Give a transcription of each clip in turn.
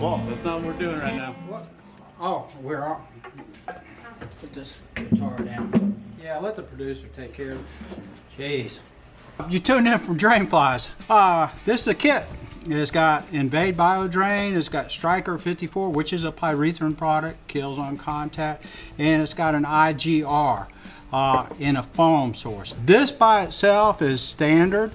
Well, that's not what we're doing right now. What? Oh, we're on. Put this guitar down. Yeah, let the producer take care of it. Jeez. You tuned in for drain flies. This is a kit. It's got Invade Bio Drain, it's got Stryker 54, which is a pyrethrin product, kills on contact, and it's got an IGR in a foam source. This by itself is standard.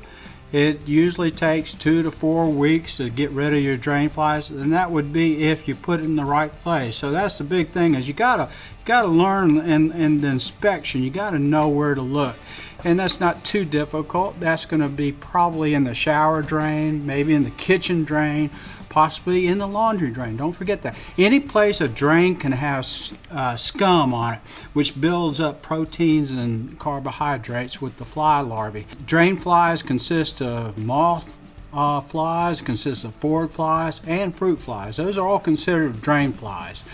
It usually takes 2 to 4 weeks to get rid of your drain flies, and that would be if you put it in the right place. So that's the big thing, is you gotta learn in the inspection. You gotta know where to look, and that's not too difficult. That's going to be probably in the shower drain, maybe in the kitchen drain, possibly in the laundry drain. Don't forget that. Any place a drain can have scum on it, which builds up proteins and carbohydrates with the fly larvae. Drain flies consist of moth flies, consist of phorid flies, and fruit flies. Those are all considered drain flies.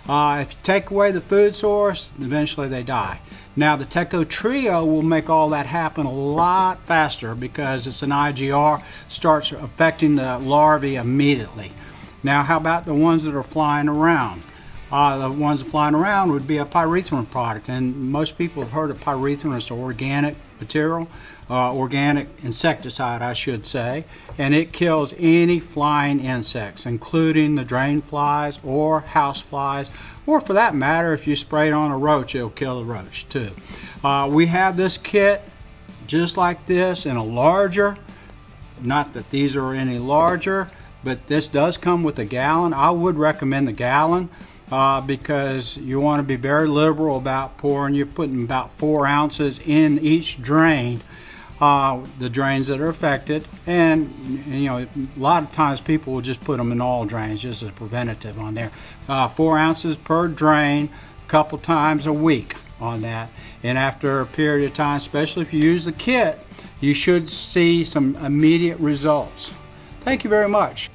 If you take away the food source, eventually they die. Now the Tekko Trio will make all that happen a lot faster because it's an IGR, starts affecting the larvae immediately. Now how about the ones that are flying around? The ones that are flying around would be a pyrethrin product, and most people have heard of pyrethrin as organic material, organic insecticide I should say, and it kills any flying insects, including the drain flies or house flies, or for that matter, if you spray it on a roach, it'll kill the roach too. We have this kit just like this in a larger, not that these are any larger, but this does come with a gallon. I would recommend the gallon. Because you want to be very liberal about pouring. You're putting about 4 ounces in each drain, the drains that are affected, and you know, a lot of times people will just put them in all drains just as a preventative on there. 4 ounces per drain, a couple times a week on that, and after a period of time, especially if you use the kit, you should see some immediate results. Thank you very much.